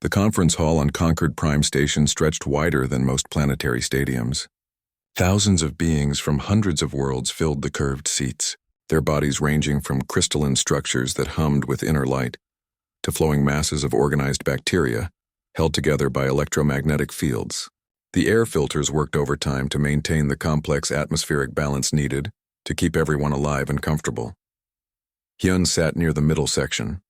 The conference hall on Concord Prime Station stretched wider than most planetary stadiums. Thousands of beings from hundreds of worlds filled the curved seats, their bodies ranging from crystalline structures that hummed with inner light to flowing masses of organized bacteria held together by electromagnetic fields. The air filters worked overtime to maintain the complex atmospheric balance needed to keep everyone alive and comfortable. Hyun sat near the middle section,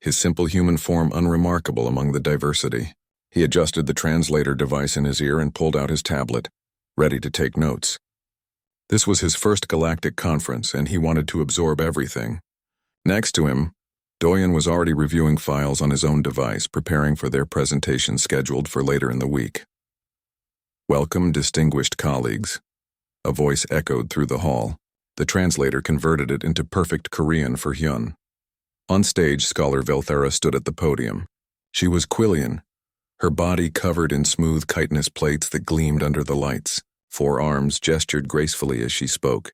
his simple human form unremarkable among the diversity. He adjusted the translator device in his ear and pulled out his tablet, ready to take notes. This was his first galactic conference, and he wanted to absorb everything. Next to him, Doyen was already reviewing files on his own device, preparing for their presentation scheduled for later in the week. "Welcome, distinguished colleagues," a voice echoed through the hall. The translator converted it into perfect Korean for Hyun. On stage, Scholar Velthara stood at the podium. She was Quillian, her body covered in smooth chitinous plates that gleamed under the lights. 4 arms gestured gracefully as she spoke,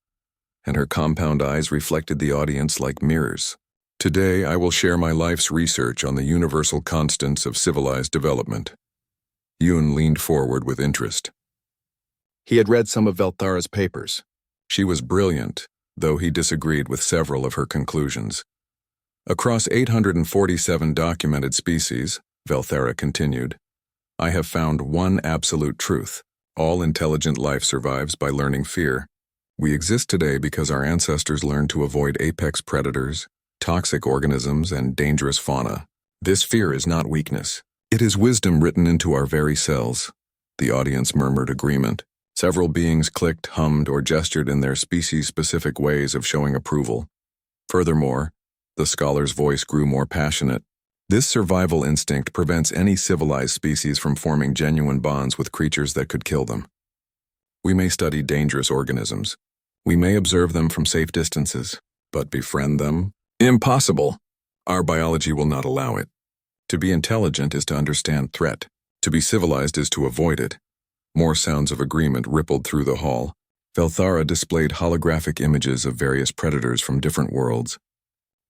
and her compound eyes reflected the audience like mirrors. "Today, I will share my life's research on the universal constants of civilized development." Yoon leaned forward with interest. He had read some of Velthara's papers. She was brilliant, though he disagreed with several of her conclusions. "Across 847 documented species," Velthara continued, "I have found one absolute truth. All intelligent life survives by learning fear. We exist today because our ancestors learned to avoid apex predators, toxic organisms, and dangerous fauna. This fear is not weakness. It is wisdom written into our very cells." The audience murmured agreement. Several beings clicked, hummed, or gestured in their species-specific ways of showing approval. Furthermore, the scholar's voice grew more passionate. "This survival instinct prevents any civilized species from forming genuine bonds with creatures that could kill them. We may study dangerous organisms. We may observe them from safe distances, but befriend them? Impossible! Our biology will not allow it. To be intelligent is to understand threat. To be civilized is to avoid it." More sounds of agreement rippled through the hall. Velthara displayed holographic images of various predators from different worlds.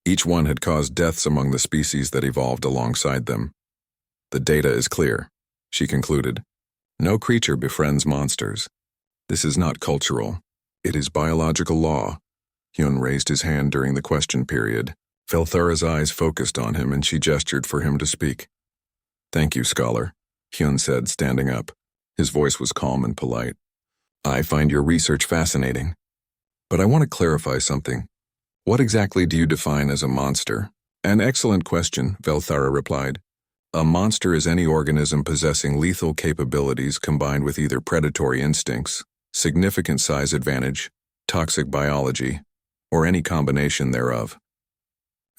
Each one had caused deaths among the species that evolved alongside them. "The data is clear," she concluded. "No creature befriends monsters. This is not cultural. It is biological law." Hyun raised his hand during the question period. Velthara's eyes focused on him, and she gestured for him to speak. "Thank you, scholar," Hyun said, standing up. His voice was calm and polite. "I find your research fascinating. But I want to clarify something. What exactly do you define as a monster?" "An excellent question," Velthara replied. "A monster is any organism possessing lethal capabilities combined with either predatory instincts, significant size advantage, toxic biology, or any combination thereof.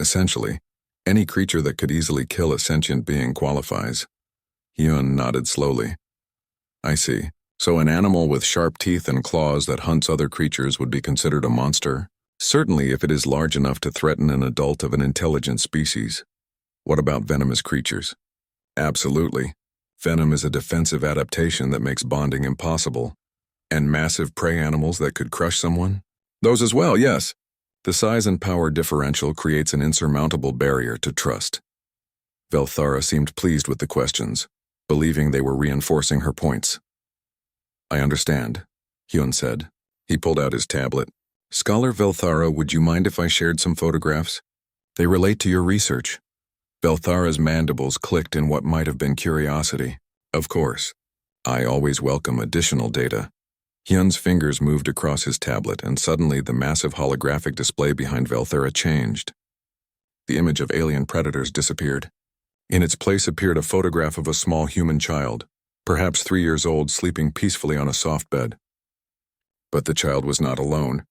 Essentially, any creature that could easily kill a sentient being qualifies." Hyun nodded slowly. "I see. So an animal with sharp teeth and claws that hunts other creatures would be considered a monster? Certainly if it is large enough to threaten an adult of an intelligent species. What about venomous creatures?" "Absolutely. Venom is a defensive adaptation that makes bonding impossible. And massive prey animals that could crush someone? Those as well, yes. The size and power differential creates an insurmountable barrier to trust." Velthara seemed pleased with the questions, believing they were reinforcing her points. "I understand," Hyun said. He pulled out his tablet. "Scholar Velthara, would you mind if I shared some photographs? They relate to your research." Velthara's mandibles clicked in what might have been curiosity. "Of course. I always welcome additional data." Hyun's fingers moved across his tablet, and suddenly the massive holographic display behind Velthara changed. The image of alien predators disappeared. In its place appeared a photograph of a small human child, perhaps 3 years old, sleeping peacefully on a soft bed. But the child was not alone.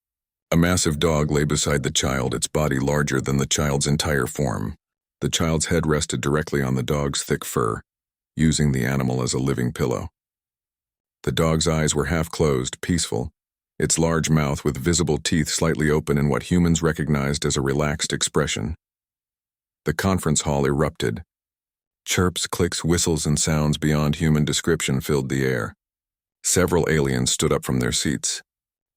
A massive dog lay beside the child, its body larger than the child's entire form. The child's head rested directly on the dog's thick fur, using the animal as a living pillow. The dog's eyes were half closed, peaceful, its large mouth with visible teeth slightly open in what humans recognized as a relaxed expression. The conference hall erupted. Chirps, clicks, whistles, and sounds beyond human description filled the air. Several aliens stood up from their seats.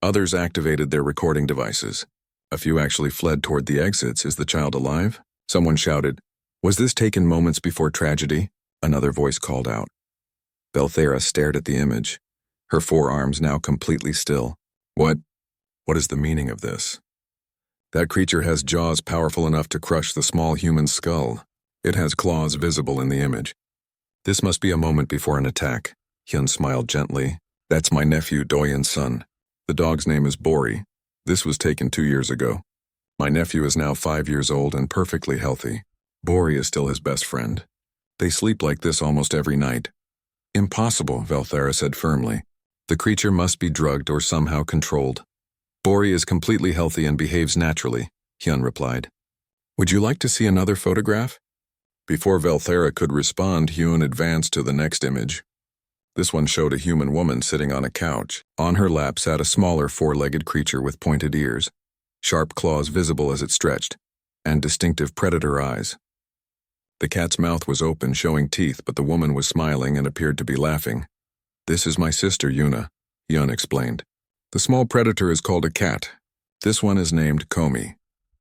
Others activated their recording devices. A few actually fled toward the exits. "Is the child alive?" Someone shouted. "Was this taken moments before tragedy?" Another voice called out. Belthera stared at the image, her forearms now completely still. What is the meaning of this? That creature has jaws powerful enough to crush the small human skull. It has claws visible in the image. This must be a moment before an attack. Hyun smiled gently. That's my nephew Doyen's son. The dog's name is Bori. This was taken 2 years ago. My nephew is now 5 years old and perfectly healthy. Bori is still his best friend. They sleep like this almost every night. Impossible, Belthera said firmly. The creature must be drugged or somehow controlled. Bori is completely healthy and behaves naturally, Hyun replied. Would you like to see another photograph? Before Belthera could respond, Hyun advanced to the next image. This one showed a human woman sitting on a couch. On her lap sat a smaller four-legged creature with pointed ears, sharp claws visible as it stretched, and distinctive predator eyes. The cat's mouth was open, showing teeth, but the woman was smiling and appeared to be laughing. This is my sister, Yuna, Hyun explained. The small predator is called a cat. This one is named Komi.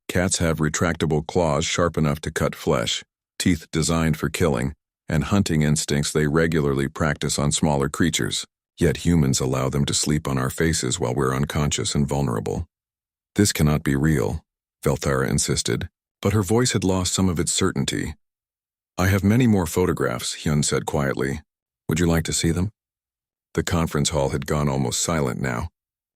Cats have retractable claws sharp enough to cut flesh, teeth designed for killing, and hunting instincts they regularly practice on smaller creatures. Yet humans allow them to sleep on our faces while we're unconscious and vulnerable. This cannot be real, Belthera insisted, but her voice had lost some of its certainty. I have many more photographs, Hyun said quietly. Would you like to see them? The conference hall had gone almost silent now.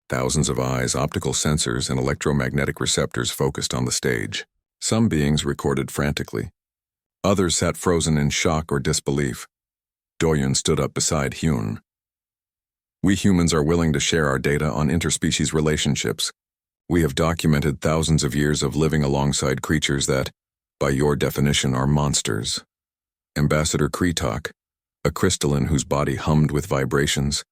Thousands of eyes, optical sensors, and electromagnetic receptors focused on the stage. Some beings recorded frantically. Others sat frozen in shock or disbelief. Doyen stood up beside Hyun. We humans are willing to share our data on interspecies relationships. We have documented thousands of years of living alongside creatures that, by your definition, are monsters. Ambassador Kreetok, a crystalline whose body hummed with vibrations,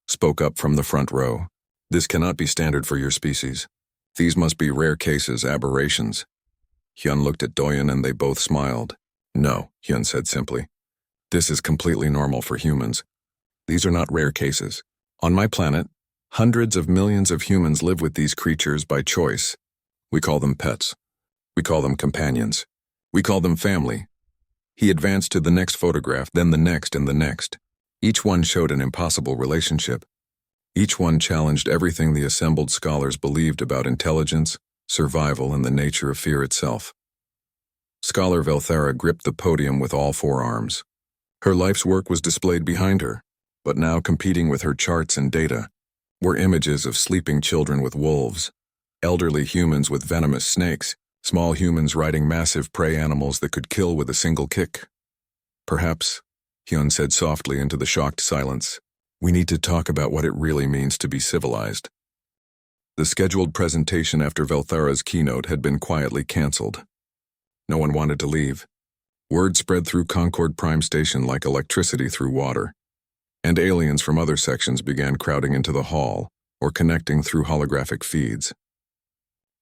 spoke up from the front row. This cannot be standard for your species. These must be rare cases, aberrations. Hyun looked at Doyen and they both smiled. No, Hyun said simply. This is completely normal for humans. These are not rare cases. On my planet, hundreds of millions of humans live with these creatures by choice. We call them pets. We call them companions. We call them family. He advanced to the next photograph, then the next and the next. Each one showed an impossible relationship. Each one challenged everything the assembled scholars believed about intelligence, survival, and the nature of fear itself. Scholar Belthera gripped the podium with all four arms. Her life's work was displayed behind her, but now competing with her charts and data were images of sleeping children with wolves, elderly humans with venomous snakes, small humans riding massive prey animals that could kill with a single kick. Perhaps, Hyun said softly into the shocked silence, we need to talk about what it really means to be civilized. The scheduled presentation after Belthera's keynote had been quietly canceled. No one wanted to leave. Word spread through Concord Prime Station like electricity through water, and aliens from other sections began crowding into the hall or connecting through holographic feeds.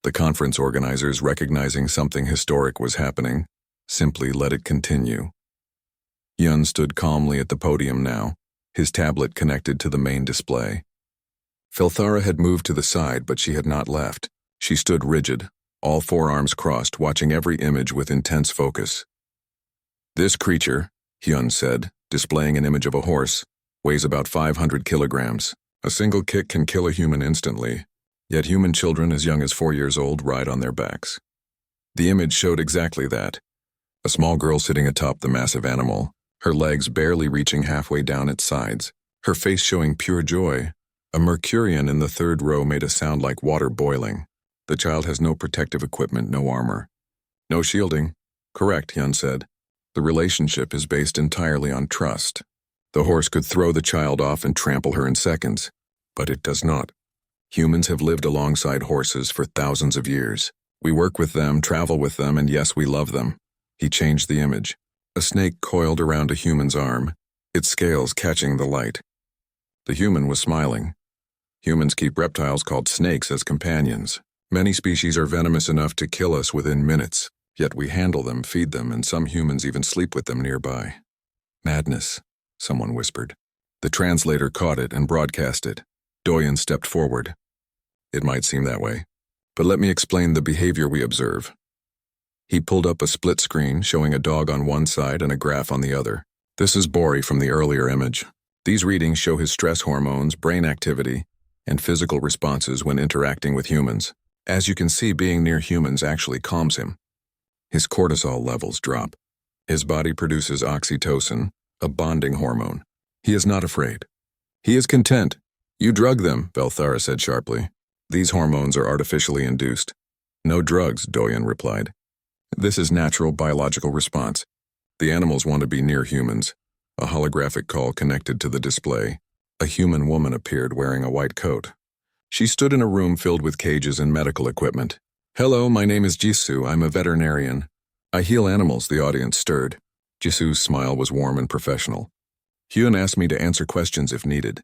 The conference organizers, recognizing something historic was happening, simply let it continue. Hyun stood calmly at the podium now, his tablet connected to the main display. Belthera had moved to the side, but she had not left. She stood rigid, all four arms crossed, watching every image with intense focus. This creature, Hyun said, displaying an image of a horse, weighs about 500 kilograms. A single kick can kill a human instantly, yet human children as young as 4 years old ride on their backs. The image showed exactly that. A small girl sitting atop the massive animal, her legs barely reaching halfway down its sides, her face showing pure joy. A Mercurian in the third row made a sound like water boiling. The child has no protective equipment, no armor. No shielding. Correct, Hyun said. The relationship is based entirely on trust. The horse could throw the child off and trample her in seconds, but it does not. Humans have lived alongside horses for thousands of years. We work with them, travel with them, and yes, we love them. He changed the image. A snake coiled around a human's arm, its scales catching the light. The human was smiling. Humans keep reptiles called snakes as companions. Many species are venomous enough to kill us within minutes, yet we handle them, feed them, and some humans even sleep with them nearby. Madness, someone whispered. The translator caught it and broadcast it. Doyen stepped forward. It might seem that way, but let me explain the behavior we observe. He pulled up a split screen showing a dog on one side and a graph on the other. This is Bori from the earlier image. These readings show his stress hormones, brain activity, and physical responses when interacting with humans. As you can see, being near humans actually calms him. His cortisol levels drop. His body produces oxytocin, a bonding hormone. He is not afraid. He is content. You drug them, Velthara said sharply. These hormones are artificially induced. No drugs, Doyen replied. This is natural biological response. The animals want to be near humans. A holographic call connected to the display. A human woman appeared wearing a white coat. She stood in a room filled with cages and medical equipment. Hello, my name is Jisoo. I'm a veterinarian. I heal animals, the audience stirred. Jisoo's smile was warm and professional. Hyun asked me to answer questions if needed.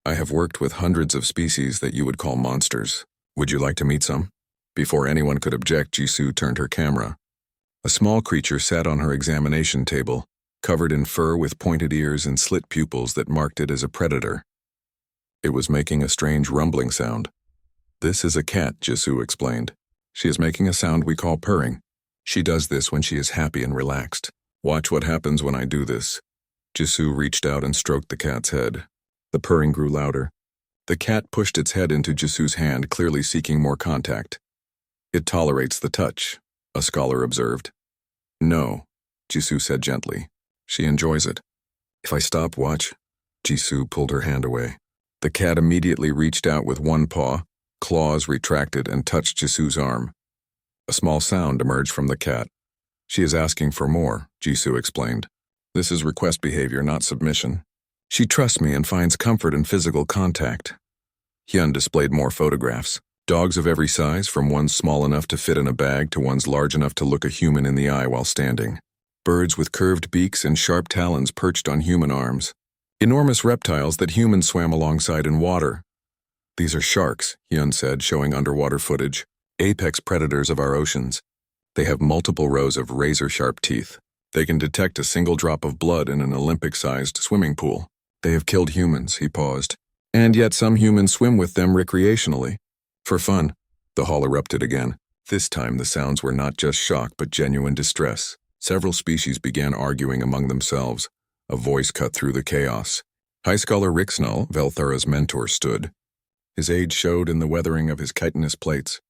I have worked with hundreds of species that you would call monsters. Would you like to meet some? Before anyone could object, Jisoo turned her camera. A small creature sat on her examination table, covered in fur with pointed ears and slit pupils that marked it as a predator. It was making a strange rumbling sound. This is a cat, Jisoo explained. She is making a sound we call purring. She does this when she is happy and relaxed. Watch what happens when I do this. Jisoo reached out and stroked the cat's head. The purring grew louder. The cat pushed its head into Jisoo's hand, clearly seeking more contact. It tolerates the touch, a scholar observed. No, Jisoo said gently. She enjoys it. If I stop, watch. Jisoo pulled her hand away. The cat immediately reached out with one paw, claws retracted and touched Jisoo's arm. A small sound emerged from the cat. She is asking for more, Jisoo explained. This is request behavior, not submission. She trusts me and finds comfort in physical contact. Hyun displayed more photographs. Dogs of every size, from ones small enough to fit in a bag to ones large enough to look a human in the eye while standing. Birds with curved beaks and sharp talons perched on human arms. Enormous reptiles that humans swam alongside in water. These are sharks, Hyun said, showing underwater footage. Apex predators of our oceans. They have multiple rows of razor-sharp teeth. They can detect a single drop of blood in an Olympic-sized swimming pool. They have killed humans, he paused. And yet some humans swim with them recreationally. For fun. The hall erupted again. This time the sounds were not just shock but genuine distress. Several species began arguing among themselves. A voice cut through the chaos. High Scholar Rixnall, Velthara's mentor, stood. His age showed in the weathering of his chitinous plates.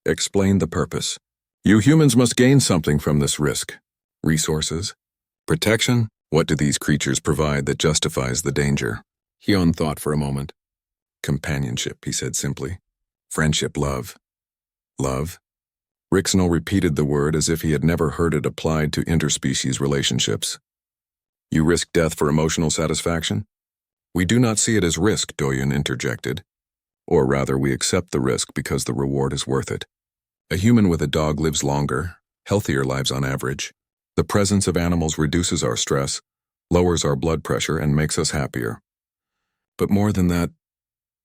Explained the purpose. You humans must gain something from this risk. Resources? Protection? What do these creatures provide that justifies the danger? Hyun thought for a moment. Companionship, he said simply. Friendship, love. Love? Rixnall repeated the word as if he had never heard it applied to interspecies relationships. You risk death for emotional satisfaction? We do not see it as risk, Doyen interjected. Or rather, we accept the risk because the reward is worth it. A human with a dog lives longer, healthier lives on average. The presence of animals reduces our stress, lowers our blood pressure, and makes us happier. But more than that,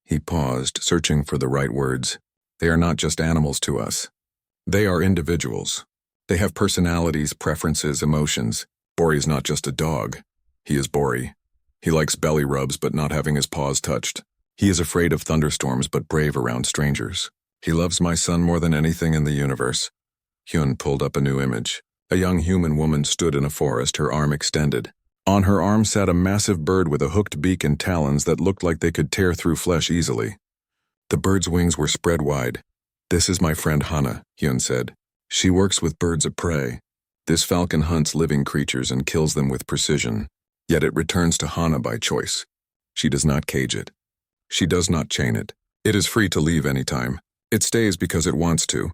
he paused, searching for the right words. They are not just animals to us. They are individuals. They have personalities, preferences, emotions. Bori is not just a dog. He is Bori. He likes belly rubs but not having his paws touched. He is afraid of thunderstorms but brave around strangers. He loves my son more than anything in the universe. Hyun pulled up a new image. A young human woman stood in a forest, her arm extended. On her arm sat a massive bird with a hooked beak and talons that looked like they could tear through flesh easily. The bird's wings were spread wide. This is my friend Hana, Hyun said. She works with birds of prey. This falcon hunts living creatures and kills them with precision. Yet it returns to Hana by choice. She does not cage it. She does not chain it. It is free to leave any time. It stays because it wants to.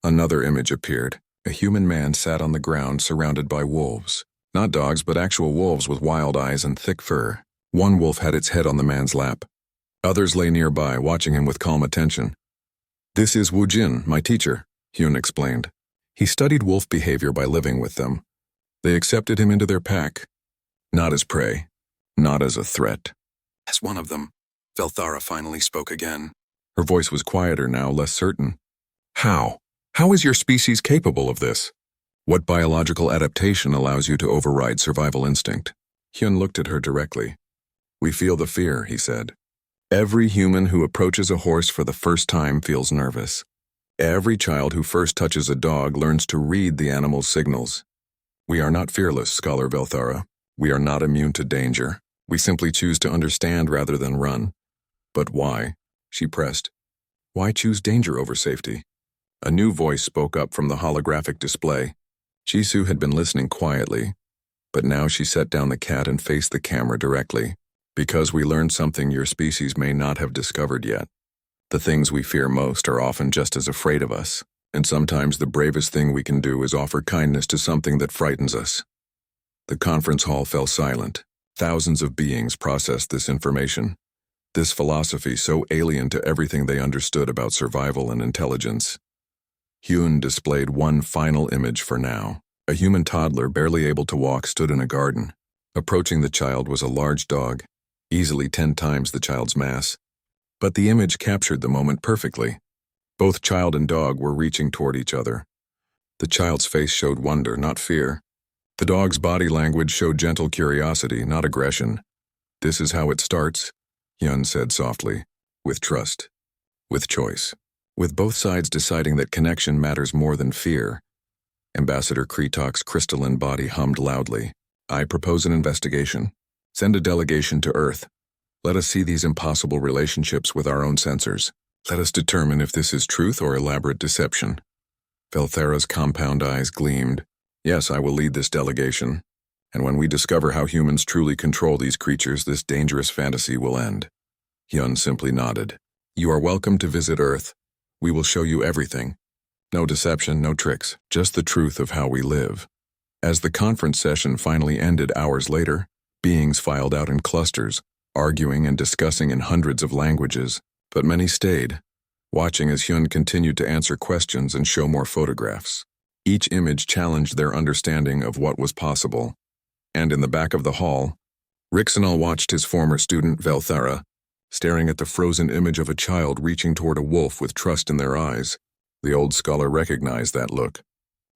Another image appeared. A human man sat on the ground surrounded by wolves. Not dogs, but actual wolves with wild eyes and thick fur. One wolf had its head on the man's lap. Others lay nearby, watching him with calm attention. This is Wu Jin, my teacher, Hyun explained. He studied wolf behavior by living with them. They accepted him into their pack. Not as prey, not as a threat. As one of them, Velthara finally spoke again. Her voice was quieter now, less certain. How? How is your species capable of this? What biological adaptation allows you to override survival instinct? Hyun looked at her directly. We feel the fear, he said. Every human who approaches a horse for the first time feels nervous. Every child who first touches a dog learns to read the animal's signals. We are not fearless, Scholar Velthara. We are not immune to danger. We simply choose to understand rather than run. But why? She pressed. Why choose danger over safety? A new voice spoke up from the holographic display. Jisoo had been listening quietly, but now she set down the cat and faced the camera directly. Because we learned something your species may not have discovered yet. The things we fear most are often just as afraid of us, and sometimes the bravest thing we can do is offer kindness to something that frightens us. The conference hall fell silent. Thousands of beings processed this information. This philosophy so alien to everything they understood about survival and intelligence. Hyun displayed one final image for now. A human toddler barely able to walk stood in a garden. Approaching the child was a large dog, easily 10 times the child's mass. But the image captured the moment perfectly. Both child and dog were reaching toward each other. The child's face showed wonder, not fear. The dog's body language showed gentle curiosity, not aggression. This is how it starts, Hyun said softly, with trust, with choice, with both sides deciding that connection matters more than fear. Ambassador Kreetak's crystalline body hummed loudly. I propose an investigation. Send a delegation to Earth. Let us see these impossible relationships with our own sensors. Let us determine if this is truth or elaborate deception. Velthara's compound eyes gleamed. Yes, I will lead this delegation. And when we discover how humans truly control these creatures, this dangerous fantasy will end. Hyun simply nodded. You are welcome to visit Earth. We will show you everything. No deception, no tricks, just the truth of how we live. As the conference session finally ended hours later, beings filed out in clusters, arguing and discussing in hundreds of languages, but many stayed, watching as Hyun continued to answer questions and show more photographs. Each image challenged their understanding of what was possible. And in the back of the hall, Rixenal watched his former student Velthara, staring at the frozen image of a child reaching toward a wolf with trust in their eyes. The old scholar recognized that look.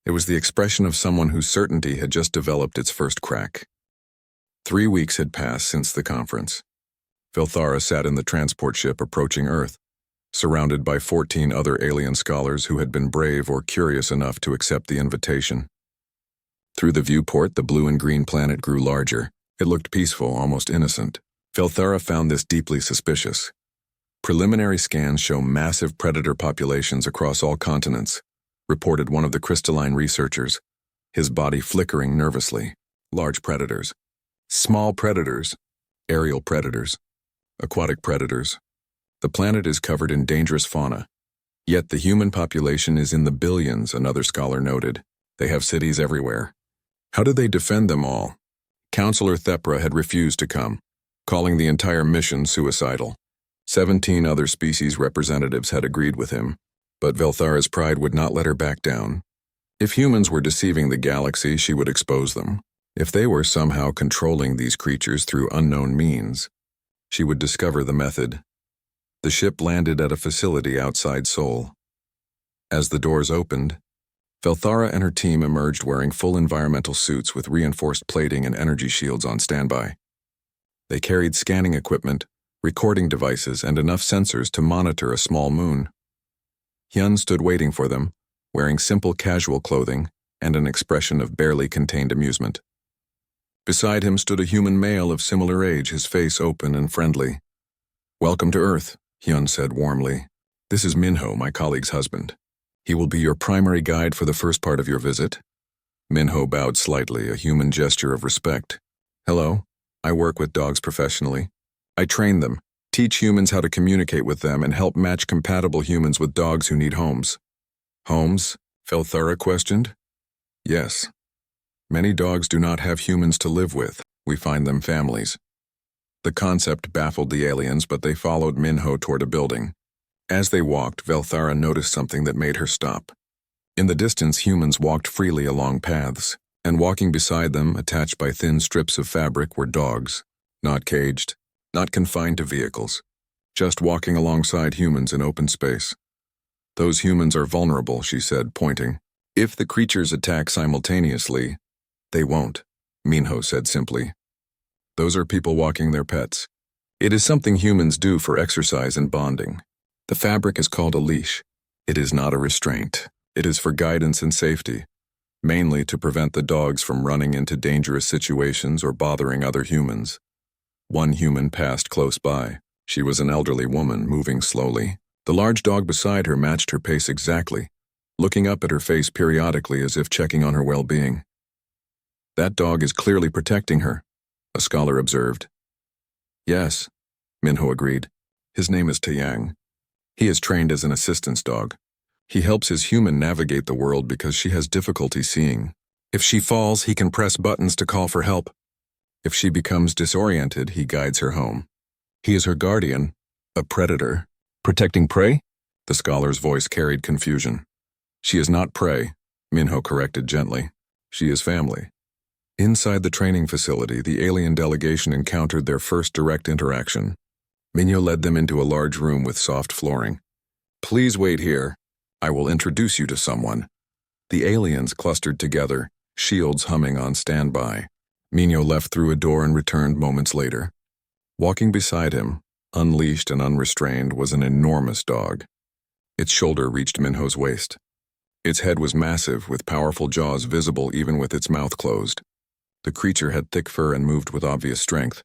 It was the expression of someone whose certainty had just developed its first crack. 3 weeks had passed since the conference. Velthara sat in the transport ship approaching Earth, surrounded by 14 other alien scholars who had been brave or curious enough to accept the invitation. Through the viewport, the blue and green planet grew larger. It looked peaceful, almost innocent. Velthara found this deeply suspicious. Preliminary scans show massive predator populations across all continents, reported one of the crystalline researchers, his body flickering nervously. Large predators, small predators, aerial predators, aquatic predators. The planet is covered in dangerous fauna. Yet the human population is in the billions, another scholar noted. They have cities everywhere. How do they defend them all? Counselor Thepra had refused to come, calling the entire mission suicidal. 17 other species representatives had agreed with him, but Velthara's pride would not let her back down. If humans were deceiving the galaxy, she would expose them. If they were somehow controlling these creatures through unknown means, she would discover the method. The ship landed at a facility outside Seoul. As the doors opened, Velthara and her team emerged wearing full environmental suits with reinforced plating and energy shields on standby. They carried scanning equipment, recording devices, and enough sensors to monitor a small moon. Hyun stood waiting for them, wearing simple casual clothing and an expression of barely contained amusement. Beside him stood a human male of similar age, his face open and friendly. Welcome to Earth, Hyun said warmly. This is Minho, my colleague's husband. He will be your primary guide for the first part of your visit. Minho bowed slightly, a human gesture of respect. Hello, I work with dogs professionally. I train them, teach humans how to communicate with them, and help match compatible humans with dogs who need homes. Homes? Velthara questioned. Yes. Many dogs do not have humans to live with. We find them families. The concept baffled the aliens, but they followed Minho toward a building. As they walked, Velthara noticed something that made her stop. In the distance, humans walked freely along paths, and walking beside them, attached by thin strips of fabric, were dogs, not caged, not confined to vehicles, just walking alongside humans in open space. Those humans are vulnerable, she said, pointing. If the creatures attack simultaneously, they won't, Minho said simply. Those are people walking their pets. It is something humans do for exercise and bonding. The fabric is called a leash. It is not a restraint. It is for guidance and safety. mainly to prevent the dogs from running into dangerous situations or bothering other humans. One human passed close by. She was an elderly woman, moving slowly. The large dog beside her matched her pace exactly, looking up at her face periodically as if checking on her well-being. "That dog is clearly protecting her," a scholar observed. "Yes," Minho agreed. "His name is Taeyang. He is trained as an assistance dog. He helps his human navigate the world because she has difficulty seeing. If she falls, he can press buttons to call for help. If she becomes disoriented, he guides her home. He is her guardian, a predator." "Protecting prey?" The scholar's voice carried confusion. "She is not prey," Minho corrected gently. "She is family." Inside the training facility, the alien delegation encountered their first direct interaction. Minho led them into a large room with soft flooring. "Please wait here. I will introduce you to someone." The aliens clustered together, shields humming on standby. Minho left through a door and returned moments later. Walking beside him, unleashed and unrestrained, was an enormous dog. Its shoulder reached Minho's waist. Its head was massive, with powerful jaws visible even with its mouth closed. The creature had thick fur and moved with obvious strength.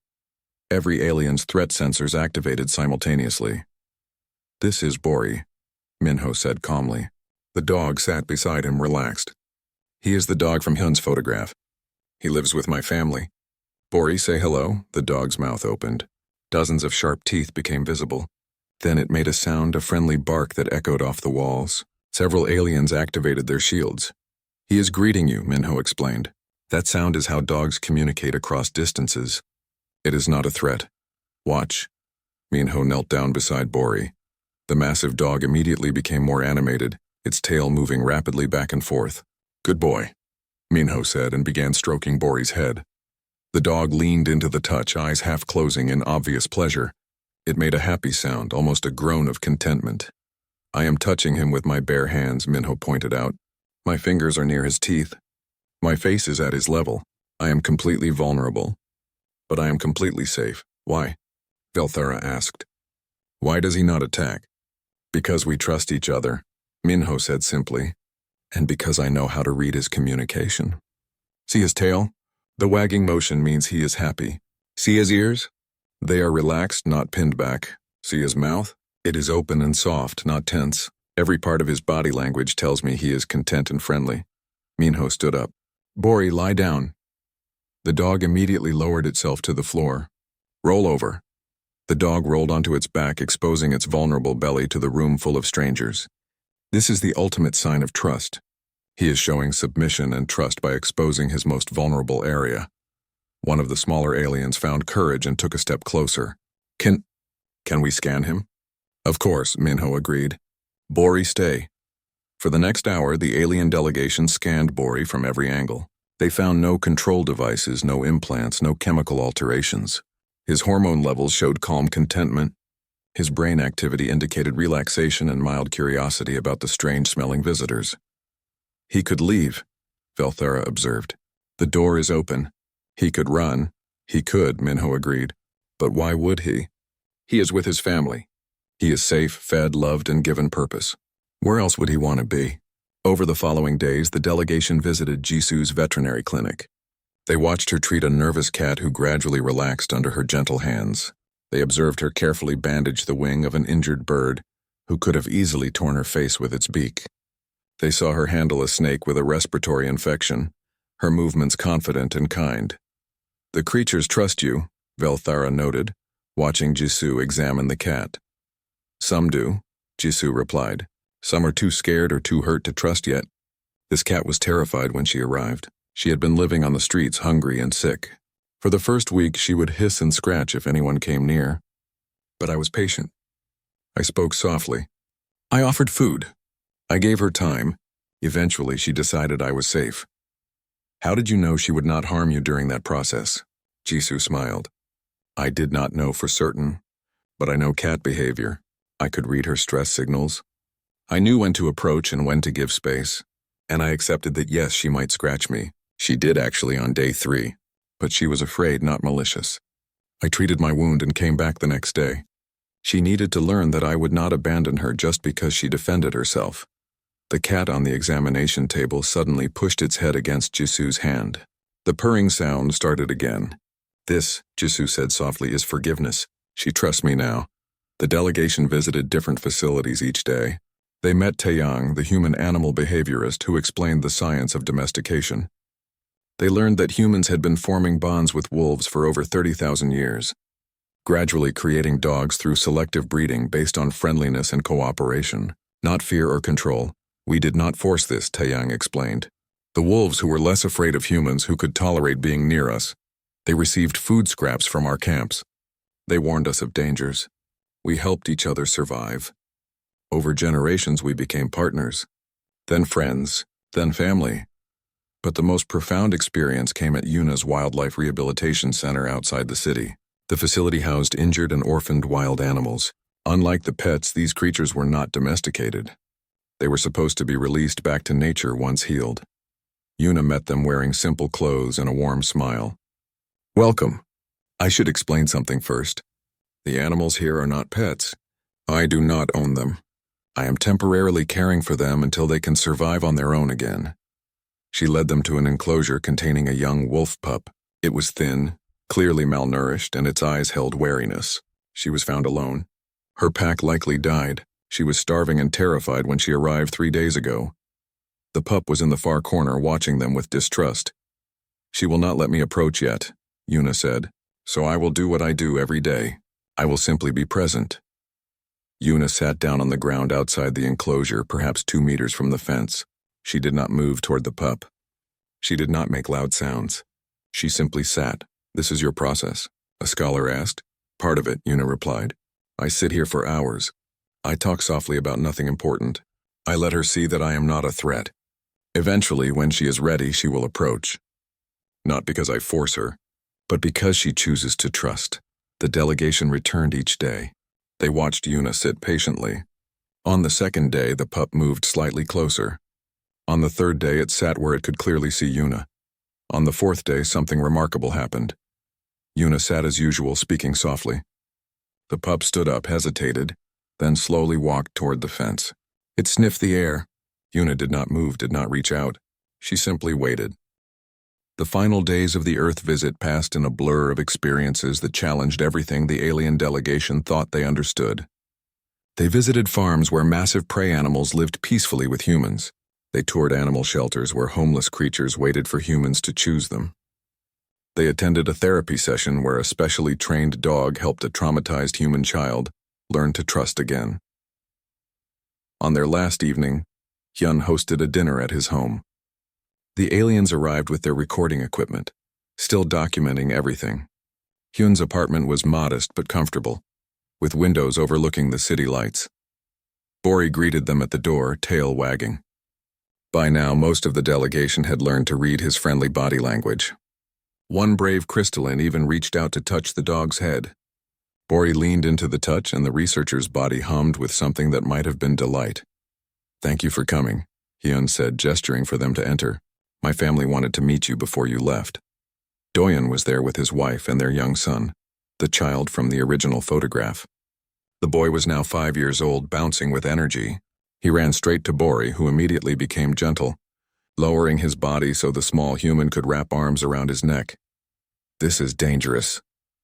Every alien's threat sensors activated simultaneously. "This is Bori," Minho said calmly. The dog sat beside him, relaxed. "He is the dog from Hyun's photograph. He lives with my family." "Bori, say hello." The dog's mouth opened. Dozens of sharp teeth became visible. Then it made a sound, a friendly bark that echoed off the walls. Several aliens activated their shields. "He is greeting you," Minho explained. "That sound is how dogs communicate across distances. It is not a threat. Watch." Minho knelt down beside Bori. The massive dog immediately became more animated, its tail moving rapidly back and forth. "Good boy," Minho said and began stroking Bori's head. The dog leaned into the touch, eyes half closing in obvious pleasure. It made a happy sound, almost a groan of contentment. "I am touching him with my bare hands," Minho pointed out. "My fingers are near his teeth. My face is at his level. I am completely vulnerable. But I am completely safe." "Why?" Velthara asked. "Why does he not attack?" "Because we trust each other," Minho said simply. "And because I know how to read his communication." "See his tail? The wagging motion means he is happy. See his ears? They are relaxed, not pinned back. See his mouth? It is open and soft, not tense. Every part of his body language tells me he is content and friendly." Minho stood up. "Bori, lie down." The dog immediately lowered itself to the floor. "Roll over." The dog rolled onto its back, exposing its vulnerable belly to the room full of strangers. This is the ultimate sign of trust. He is showing submission and trust by exposing his most vulnerable area. One of the smaller aliens found courage and took a step closer. Can we scan him?" "Of course," Minho agreed. "Bori, stay." For the next hour, the alien delegation scanned Bori from every angle. They found no control devices, no implants, no chemical alterations. His hormone levels showed calm contentment. His brain activity indicated relaxation and mild curiosity about the strange-smelling visitors. "He could leave," Velthara observed. "The door is open. He could run." "He could," Minho agreed. "But why would he? He is with his family. He is safe, fed, loved, and given purpose. Where else would he want to be?" Over the following days, the delegation visited Jisu's veterinary clinic. They watched her treat a nervous cat who gradually relaxed under her gentle hands. They observed her carefully bandage the wing of an injured bird who could have easily torn her face with its beak. They saw her handle a snake with a respiratory infection, her movements confident and kind. "The creatures trust you," Velthara noted, watching Jisoo examine the cat. "Some do," Jisoo replied. "Some are too scared or too hurt to trust yet." This cat was terrified when she arrived. She had been living on the streets, hungry and sick. For the first week, she would hiss and scratch if anyone came near. But I was patient. I spoke softly. I offered food. I gave her time. Eventually, she decided I was safe. "How did you know she would not harm you during that process?" Jisoo smiled. "I did not know for certain, but I know cat behavior. I could read her stress signals. I knew when to approach and when to give space, and I accepted that yes, she might scratch me. She did actually on day 3, but she was afraid, not malicious. I treated my wound and came back the next day. She needed to learn that I would not abandon her just because she defended herself. The cat on the examination table suddenly pushed its head against Jisu's hand. The purring sound started again. This, Jisu said softly, is forgiveness. She trusts me now. The delegation visited different facilities each day. They met Taeyang, the human-animal behaviorist who explained the science of domestication. They learned that humans had been forming bonds with wolves for over 30,000 years, gradually creating dogs through selective breeding based on friendliness and cooperation, not fear or control. We did not force this, Taeyang explained. The wolves who were less afraid of humans who could tolerate being near us. They received food scraps from our camps. They warned us of dangers. We helped each other survive. Over generations we became partners, then friends, then family. But the most profound experience came at Yuna's Wildlife Rehabilitation Center outside the city. The facility housed injured and orphaned wild animals. Unlike the pets, these creatures were not domesticated. They were supposed to be released back to nature once healed. Yuna met them wearing simple clothes and a warm smile. Welcome. I should explain something first. The animals here are not pets. I do not own them. I am temporarily caring for them until they can survive on their own again. She led them to an enclosure containing a young wolf pup. It was thin, clearly malnourished, and its eyes held wariness. She was found alone. Her pack likely died. She was starving and terrified when she arrived 3 days ago. The pup was in the far corner watching them with distrust. She will not let me approach yet, Yuna said, so I will do what I do every day. I will simply be present. Yuna sat down on the ground outside the enclosure, perhaps 2 meters from the fence. She did not move toward the pup. She did not make loud sounds. She simply sat. This is your process, a scholar asked. Part of it, Yuna replied. I sit here for hours. I talk softly about nothing important. I let her see that I am not a threat. Eventually, when she is ready, she will approach. Not because I force her, but because she chooses to trust. The delegation returned each day. They watched Yuna sit patiently. On the second day, the pup moved slightly closer. On the third day, it sat where it could clearly see Yuna. On the fourth day, something remarkable happened. Yuna sat as usual, speaking softly. The pup stood up, hesitated, then slowly walked toward the fence. It sniffed the air. Yuna did not move, did not reach out. She simply waited. The final days of the Earth visit passed in a blur of experiences that challenged everything the alien delegation thought they understood. They visited farms where massive prey animals lived peacefully with humans. They toured animal shelters where homeless creatures waited for humans to choose them. They attended a therapy session where a specially trained dog helped a traumatized human child learn to trust again. On their last evening, Hyun hosted a dinner at his home. The aliens arrived with their recording equipment, still documenting everything. Hyun's apartment was modest but comfortable, with windows overlooking the city lights. Bori greeted them at the door, tail wagging. By now, most of the delegation had learned to read his friendly body language. One brave crystalline even reached out to touch the dog's head. Bori leaned into the touch, and the researcher's body hummed with something that might have been delight. Thank you for coming, Hyun said, gesturing for them to enter. My family wanted to meet you before you left. Doyeon was there with his wife and their young son, the child from the original photograph. The boy was now 5 years old, bouncing with energy. He ran straight to Bori, who immediately became gentle, lowering his body so the small human could wrap arms around his neck. This is dangerous,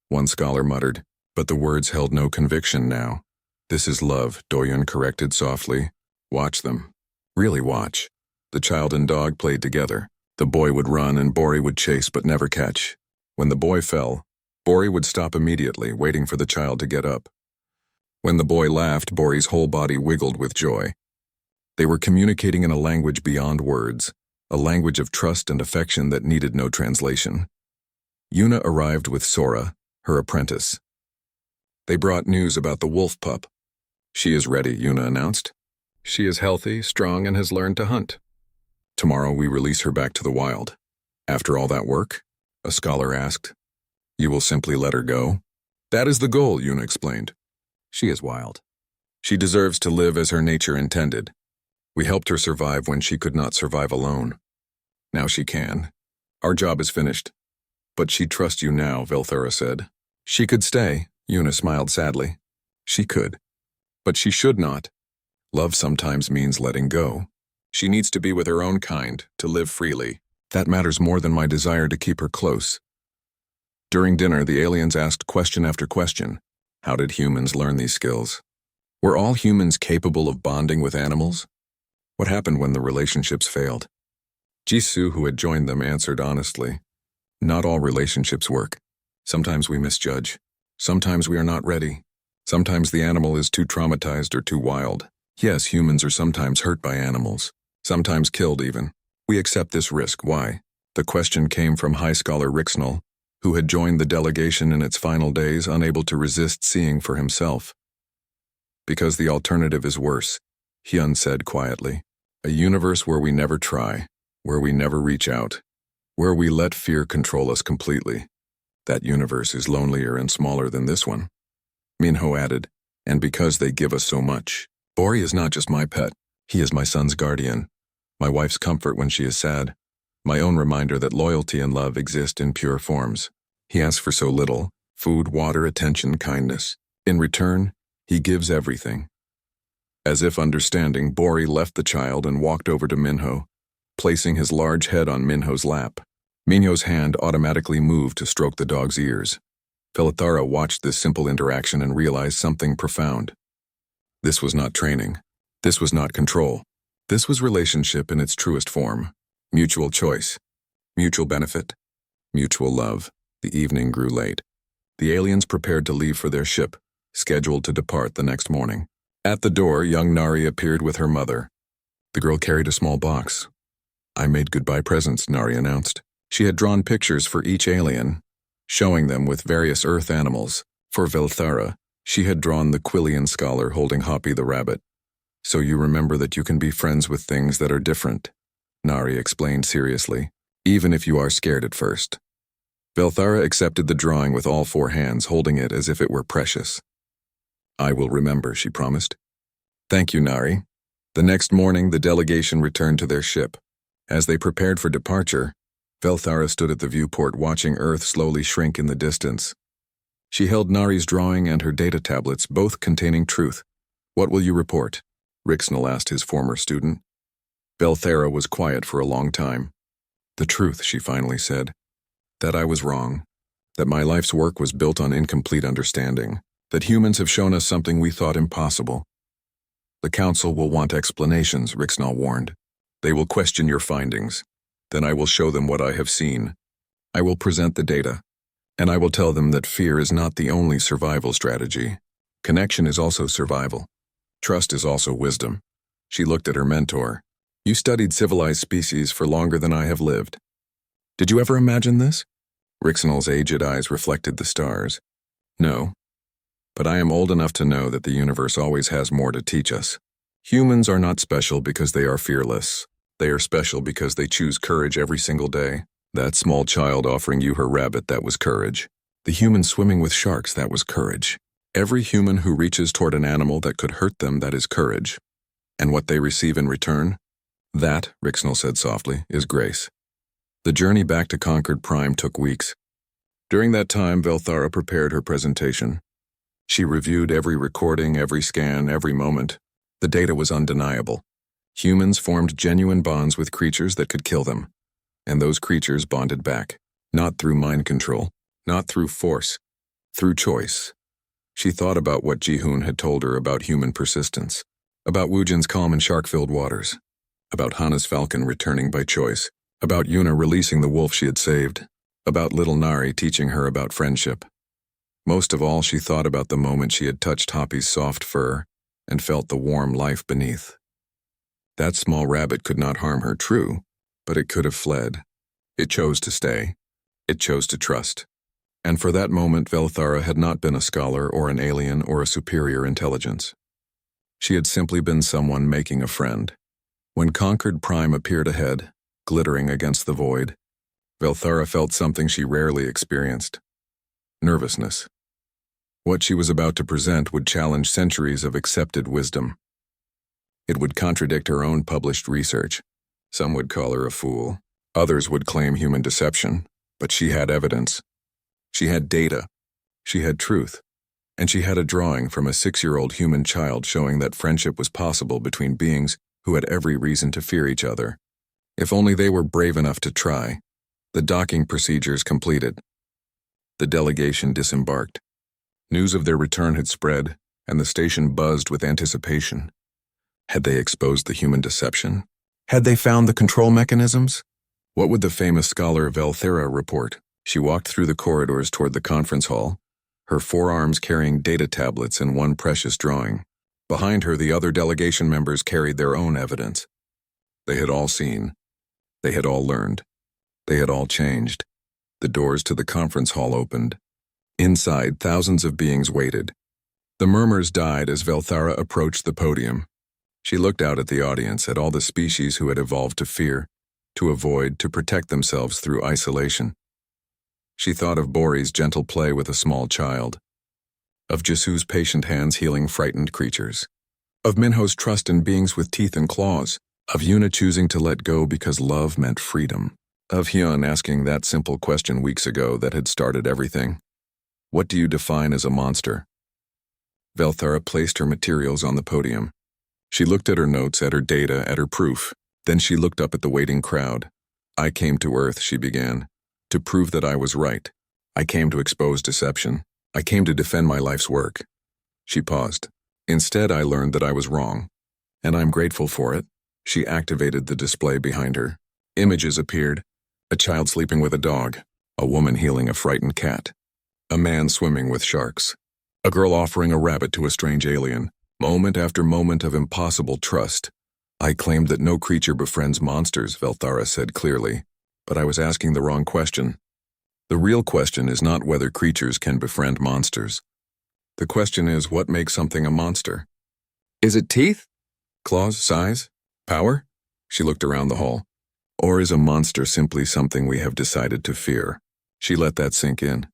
one scholar muttered, but the words held no conviction now. This is love, Doyeon corrected softly. Watch them. Really watch. The child and dog played together. The boy would run and Bori would chase but never catch. When the boy fell, Bori would stop immediately, waiting for the child to get up. When the boy laughed, Bori's whole body wiggled with joy. They were communicating in a language beyond words, a language of trust and affection that needed no translation. Yuna arrived with Sora, her apprentice. They brought news about the wolf pup. She is ready, Yuna announced. She is healthy, strong, and has learned to hunt. Tomorrow we release her back to the wild. After all that work? A scholar asked. You will simply let her go? That is the goal, Yuna explained. She is wild. She deserves to live as her nature intended. We helped her survive when she could not survive alone. Now she can. Our job is finished. But she'd trust you now, Velthura said. She could stay, Yuna smiled sadly. She could. But she should not. Love sometimes means letting go. She needs to be with her own kind, to live freely. That matters more than my desire to keep her close. During dinner, the aliens asked question after question. How did humans learn these skills? Were all humans capable of bonding with animals? What happened when the relationships failed? Jisoo, who had joined them, answered honestly. Not all relationships work. Sometimes we misjudge. Sometimes we are not ready. Sometimes the animal is too traumatized or too wild. Yes, humans are sometimes hurt by animals. Sometimes killed even. We accept this risk. Why? The question came from High Scholar Rixnell, who had joined the delegation in its final days, unable to resist seeing for himself. Because the alternative is worse, Hyun said quietly. A universe where we never try, where we never reach out, where we let fear control us completely. That universe is lonelier and smaller than this one. Minho added, and because they give us so much. Bori is not just my pet. He is my son's guardian, my wife's comfort when she is sad, my own reminder that loyalty and love exist in pure forms. He asks for so little: food, water, attention, kindness. In return, he gives everything. As if understanding, Bori left the child and walked over to Minho, placing his large head on Minho's lap. Minho's hand automatically moved to stroke the dog's ears. Philothara watched this simple interaction and realized something profound. This was not training. This was not control. This was relationship in its truest form. Mutual choice. Mutual benefit. Mutual love. The evening grew late. The aliens prepared to leave for their ship, scheduled to depart the next morning. At the door, young Nari appeared with her mother. The girl carried a small box. I made goodbye presents, Nari announced. She had drawn pictures for each alien, showing them with various Earth animals. For Velthara, she had drawn the Quillian scholar holding Hoppy the rabbit. So you remember that you can be friends with things that are different, Nari explained seriously, even if you are scared at first. Velthara accepted the drawing with all four hands, holding it as if it were precious. I will remember, she promised. Thank you, Nari. The next morning, the delegation returned to their ship. As they prepared for departure, Velthara stood at the viewport watching Earth slowly shrink in the distance. She held Nari's drawing and her data tablets, both containing truth. What will you report? Rixnell asked his former student. Velthara was quiet for a long time. The truth, she finally said. That I was wrong. That my life's work was built on incomplete understanding. That humans have shown us something we thought impossible. The council will want explanations, Rixnell warned. They will question your findings. Then I will show them what I have seen. I will present the data. And I will tell them that fear is not the only survival strategy. Connection is also survival. Trust is also wisdom. She looked at her mentor. You studied civilized species for longer than I have lived. Did you ever imagine this? Rixnell's aged eyes reflected the stars. No. But I am old enough to know that the universe always has more to teach us. Humans are not special because they are fearless. They are special because they choose courage every single day. That small child offering you her rabbit, that was courage. The human swimming with sharks, that was courage. Every human who reaches toward an animal that could hurt them, that is courage. And what they receive in return? That, Rixnell said softly, is grace. The journey back to Concord Prime took weeks. During that time, Velthara prepared her presentation. She reviewed every recording, every scan, every moment. The data was undeniable. Humans formed genuine bonds with creatures that could kill them. And those creatures bonded back. Not through mind control, not through force, through choice. She thought about what Ji-hoon had told her about human persistence, about Woojin's calm in shark-filled waters, about Hana's falcon returning by choice, about Yuna releasing the wolf she had saved, about little Nari teaching her about friendship. Most of all, she thought about the moment she had touched Hoppy's soft fur and felt the warm life beneath. That small rabbit could not harm her, true, but it could have fled. It chose to stay. It chose to trust. And for that moment, Velthara had not been a scholar or an alien or a superior intelligence. She had simply been someone making a friend. When Concord Prime appeared ahead, glittering against the void, Velthara felt something she rarely experienced. Nervousness. What she was about to present would challenge centuries of accepted wisdom. It would contradict her own published research. Some would call her a fool. Others would claim human deception. But she had evidence. She had data. She had truth. And she had a drawing from a 6-year-old human child showing that friendship was possible between beings who had every reason to fear each other. If only they were brave enough to try. The docking procedures completed. The delegation disembarked. News of their return had spread, and the station buzzed with anticipation. Had they exposed the human deception? Had they found the control mechanisms? What would the famous scholar Velthera report? She walked through the corridors toward the conference hall, her forearms carrying data tablets and one precious drawing. Behind her, the other delegation members carried their own evidence. They had all seen. They had all learned. They had all changed. The doors to the conference hall opened. Inside, thousands of beings waited. The murmurs died as Velthara approached the podium. She looked out at the audience, at all the species who had evolved to fear, to avoid, to protect themselves through isolation. She thought of Bori's gentle play with a small child, of Jisu's patient hands healing frightened creatures, of Minho's trust in beings with teeth and claws, of Yuna choosing to let go because love meant freedom, of Hyun asking that simple question weeks ago that had started everything. What do you define as a monster? Velthara placed her materials on the podium. She looked at her notes, at her data, at her proof. Then she looked up at the waiting crowd. I came to Earth, she began, to prove that I was right. I came to expose deception. I came to defend my life's work. She paused. Instead, I learned that I was wrong. And I'm grateful for it. She activated the display behind her. Images appeared. A child sleeping with a dog. A woman healing a frightened cat. A man swimming with sharks. A girl offering a rabbit to a strange alien. Moment after moment of impossible trust. I claimed that no creature befriends monsters, Velthara said clearly. But I was asking the wrong question. The real question is not whether creatures can befriend monsters. The question is, what makes something a monster? Is it teeth? Claws? Size? Power? She looked around the hall. Or is a monster simply something we have decided to fear? She let that sink in.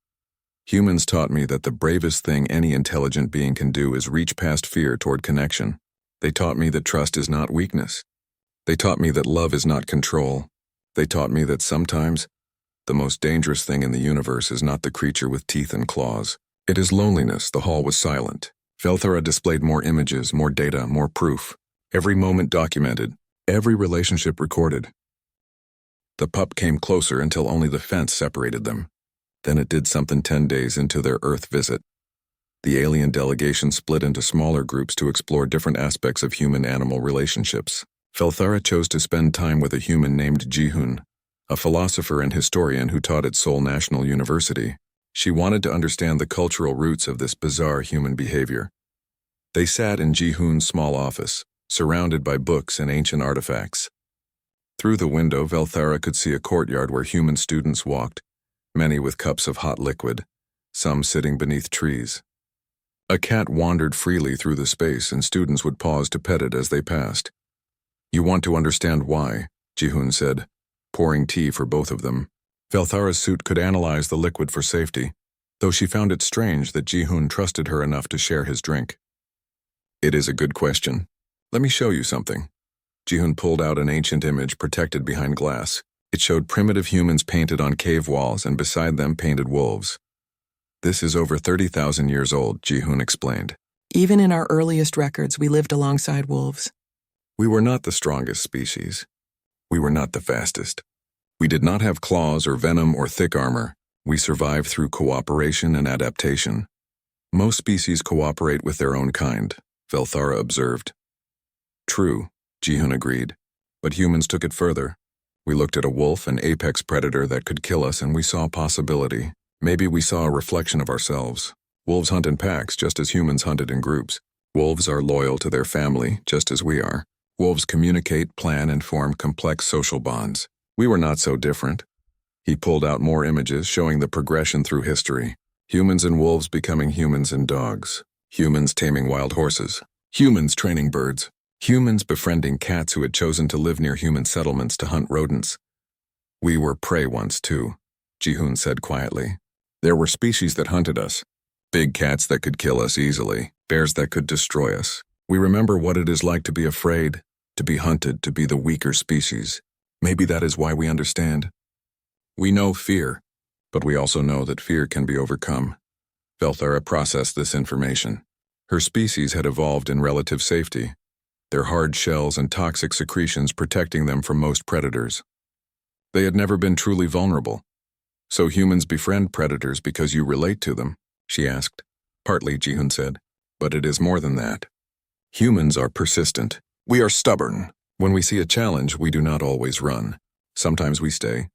Humans taught me that the bravest thing any intelligent being can do is reach past fear toward connection. They taught me that trust is not weakness. They taught me that love is not control. They taught me that sometimes the most dangerous thing in the universe is not the creature with teeth and claws. It is loneliness. The hall was silent. Velthara displayed more images, more data, more proof. Every moment documented. Every relationship recorded. The pup came closer until only the fence separated them. Then it did something 10 days into their Earth visit. The alien delegation split into smaller groups to explore different aspects of human-animal relationships. Velthara chose to spend time with a human named Ji-hoon, a philosopher and historian who taught at Seoul National University. She wanted to understand the cultural roots of this bizarre human behavior. They sat in Ji-hoon's small office, surrounded by books and ancient artifacts. Through the window, Velthara could see a courtyard where human students walked, many with cups of hot liquid, some sitting beneath trees. A cat wandered freely through the space, and students would pause to pet it as they passed. You want to understand why, Ji-hoon said, pouring tea for both of them. Velthara's suit could analyze the liquid for safety, though she found it strange that Ji-hoon trusted her enough to share his drink. It is a good question. Let me show you something. Ji-hoon pulled out an ancient image protected behind glass. It showed primitive humans painted on cave walls, and beside them painted wolves. This is over 30,000 years old, Ji-hoon explained. Even in our earliest records, we lived alongside wolves. We were not the strongest species. We were not the fastest. We did not have claws or venom or thick armor. We survived through cooperation and adaptation. Most species cooperate with their own kind, Velthara observed. True, Ji-hoon agreed. But humans took it further. We looked at a wolf, an apex predator that could kill us, and we saw a possibility. Maybe we saw a reflection of ourselves. Wolves hunt in packs, just as humans hunted in groups. Wolves are loyal to their family, just as we are. Wolves communicate, plan, and form complex social bonds. We were not so different. He pulled out more images showing the progression through history. Humans and wolves becoming humans and dogs. Humans taming wild horses. Humans training birds. Humans befriending cats who had chosen to live near human settlements to hunt rodents. We were prey once too, Ji-hoon said quietly. There were species that hunted us. Big cats that could kill us easily. Bears that could destroy us. We remember what it is like to be afraid, to be hunted, to be the weaker species. Maybe that is why we understand. We know fear, but we also know that fear can be overcome. Velthara processed this information. Her species had evolved in relative safety. their hard shells and toxic secretions protecting them from most predators. They had never been truly vulnerable. "So humans befriend predators because you relate to them?" she asked. "Partly," Ji-hoon said, "but it is more than that. Humans are persistent. We are stubborn. When we see a challenge, we do not always run. Sometimes we stay.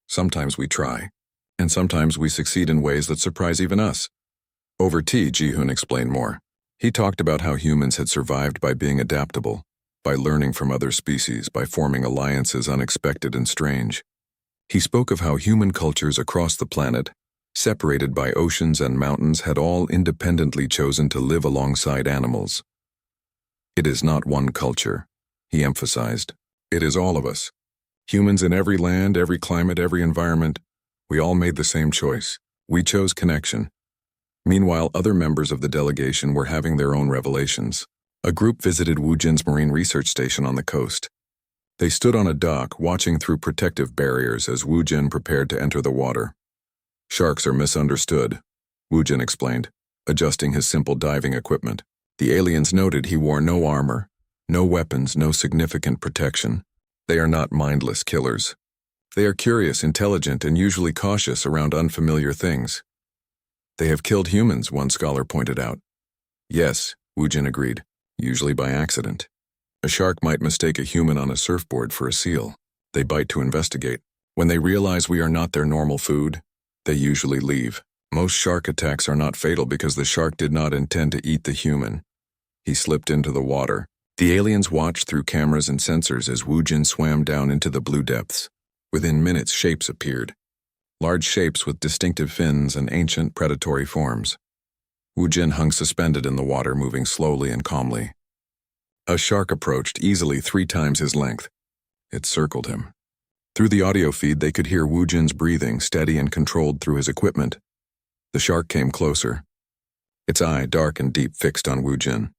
Sometimes we try. And sometimes we succeed in ways that surprise even us." Over tea, Ji-hoon explained more. He talked about how humans had survived by being adaptable, by learning from other species, by forming alliances unexpected and strange. He spoke of how human cultures across the planet, separated by oceans and mountains, had all independently chosen to live alongside animals. "It is not one culture," he emphasized. "It is all of us. Humans in every land, every climate, every environment. We all made the same choice. We chose connection." Meanwhile, other members of the delegation were having their own revelations. A group visited Woojin's marine research station on the coast. They stood on a dock, watching through protective barriers as Woojin prepared to enter the water. "Sharks are misunderstood," Woojin explained, adjusting his simple diving equipment. The aliens noted he wore no armor, no weapons, no significant protection. "They are not mindless killers. They are curious, intelligent, and usually cautious around unfamiliar things." "They have killed humans," one scholar pointed out. "Yes," Woojin agreed, "usually by accident. A shark might mistake a human on a surfboard for a seal. They bite to investigate. When they realize we are not their normal food, they usually leave. Most shark attacks are not fatal because the shark did not intend to eat the human. He slipped into the water." The aliens watched through cameras and sensors as Woojin swam down into the blue depths. Within minutes, shapes appeared. Large shapes with distinctive fins and ancient predatory forms. Woojin hung suspended in the water, moving slowly and calmly. A shark approached, easily 3 times his length. It circled him. Through the audio feed, they could hear Woojin's breathing, steady and controlled through his equipment. The shark came closer. Its eye, dark and deep, fixed on Woojin.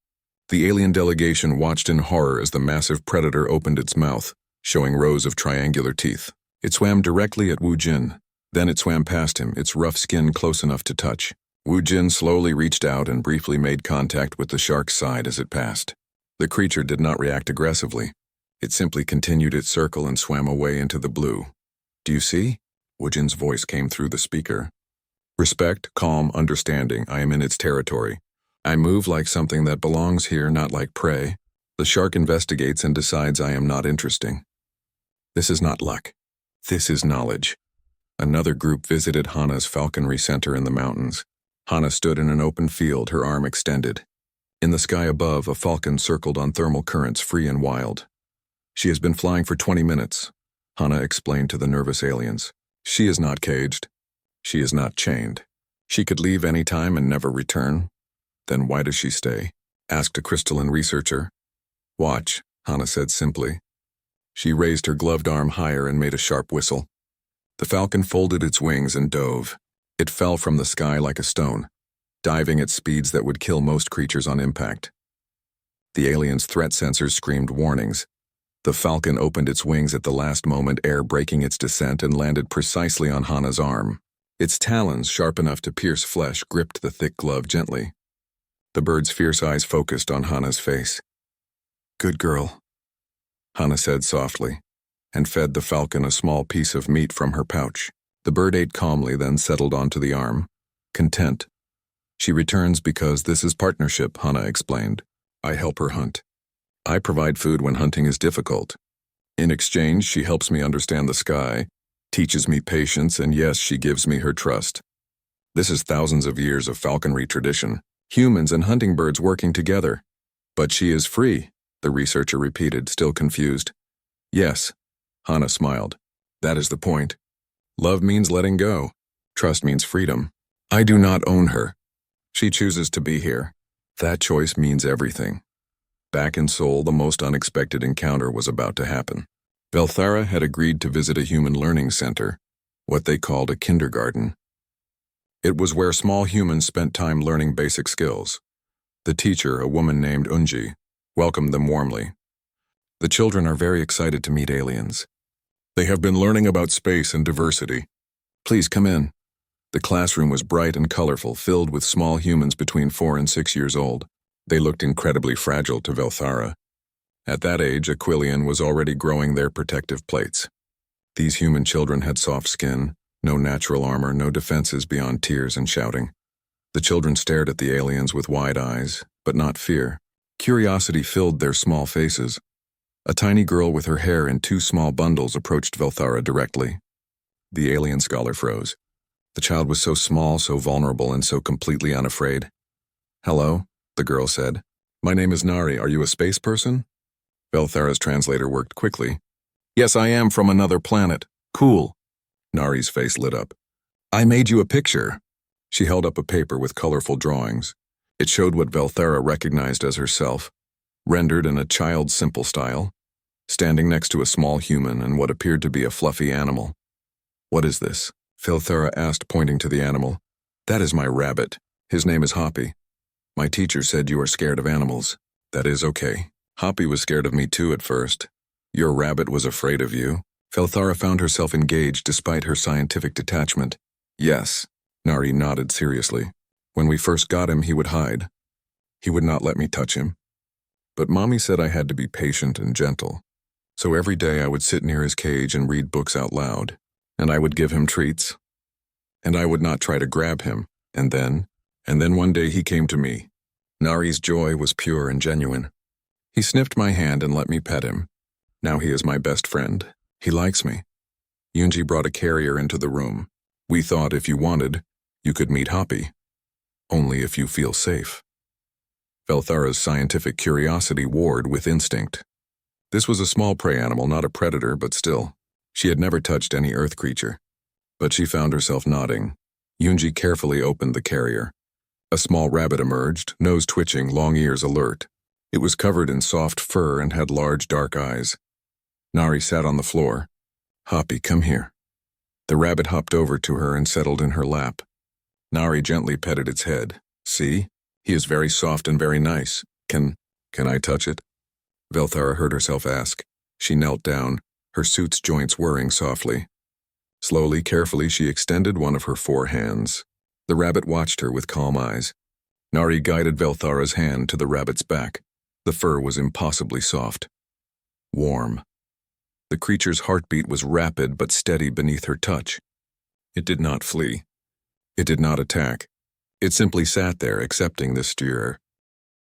The alien delegation watched in horror as the massive predator opened its mouth, showing rows of triangular teeth. It swam directly at Woojin. Then it swam past him, its rough skin close enough to touch. Woojin slowly reached out and briefly made contact with the shark's side as it passed. The creature did not react aggressively. It simply continued its circle and swam away into the blue. "Do you see?" Woojin's voice came through the speaker. "Respect, calm, understanding. I am in its territory. I move like something that belongs here, not like prey. The shark investigates and decides I am not interesting. This is not luck. This is knowledge." Another group visited Hana's falconry center in the mountains. Hana stood in an open field, her arm extended. In the sky above, a falcon circled on thermal currents, free and wild. "She has been flying for 20 minutes, Hana explained to the nervous aliens. "She is not caged. She is not chained. She could leave any time and never return." "Then why does she stay?" asked a crystalline researcher. "Watch," Hana said simply. She raised her gloved arm higher and made a sharp whistle. The falcon folded its wings and dove. It fell from the sky like a stone, diving at speeds that would kill most creatures on impact. The aliens' threat sensors screamed warnings. The falcon opened its wings at the last moment, air braking its descent, and landed precisely on Hana's arm. Its talons, sharp enough to pierce flesh, gripped the thick glove gently. The bird's fierce eyes focused on Hana's face. "Good girl," Hana said softly, and fed the falcon a small piece of meat from her pouch. The bird ate calmly, then settled onto the arm, content. "She returns because this is partnership," Hana explained. "I help her hunt. I provide food when hunting is difficult. In exchange, she helps me understand the sky, teaches me patience, and yes, she gives me her trust. This is thousands of years of falconry tradition, humans and hunting birds working together." "But she is free," the researcher repeated, still confused. "Yes," Hana smiled. "That is the point. Love means letting go. Trust means freedom. I do not own her. She chooses to be here. That choice means everything." Back in Seoul, the most unexpected encounter was about to happen. Velthara had agreed to visit a human learning center, what they called a kindergarten. It was where small humans spent time learning basic skills. The teacher, a woman named Unji, welcomed them warmly. "The children are very excited to meet aliens. They have been learning about space and diversity. Please come in." The classroom was bright and colorful, filled with small humans between 4 and 6 years old. They looked incredibly fragile to Velthara. At that age, Aquilian was already growing their protective plates. These human children had soft skin, no natural armor, no defenses beyond tears and shouting. The children stared at the aliens with wide eyes, but not fear. Curiosity filled their small faces. A tiny girl with her hair in 2 small bundles approached Velthara directly. The alien scholar froze. The child was so small, so vulnerable, and so completely unafraid. "Hello," the girl said. "My name is Nari. Are you a space person?" Velthara's translator worked quickly. "Yes, I am from another planet. Cool." Nari's face lit up. "I made you a picture." She held up a paper with colorful drawings. It showed what Velthara recognized as herself, rendered in a child's simple style, standing next to a small human and what appeared to be a fluffy animal. "What is this?" Velthara asked, pointing to the animal. "That is my rabbit. His name is Hoppy. My teacher said you are scared of animals. That is okay. Hoppy was scared of me too at first. Your rabbit was afraid of you." Velthara found herself engaged despite her scientific detachment. "Yes," Nari nodded seriously. "When we first got him, he would hide. He would not let me touch him. But Mommy said I had to be patient and gentle. So every day I would sit near his cage and read books out loud, and I would give him treats. And I would not try to grab him, and then one day he came to me." Nari's joy was pure and genuine. "He sniffed my hand and let me pet him. Now he is my best friend. He likes me." Yunji brought a carrier into the room. "We thought if you wanted, you could meet Hoppy. Only if you feel safe." Velthara's scientific curiosity warred with instinct. This was a small prey animal, not a predator, but still. She had never touched any earth creature. But she found herself nodding. Yunji carefully opened the carrier. A small rabbit emerged, nose twitching, long ears alert. It was covered in soft fur and had large dark eyes. Nari sat on the floor. "Hoppy, come here." The rabbit hopped over to her and settled in her lap. Nari gently petted its head. "See? He is very soft and very nice. Can I touch it?" Velthara heard herself ask. She knelt down, her suit's joints whirring softly. Slowly, carefully, she extended one of her 4 hands. The rabbit watched her with calm eyes. Nari guided Velthara's hand to the rabbit's back. The fur was impossibly soft. Warm. The creature's heartbeat was rapid but steady beneath her touch. It did not flee. It did not attack. It simply sat there, accepting the stir.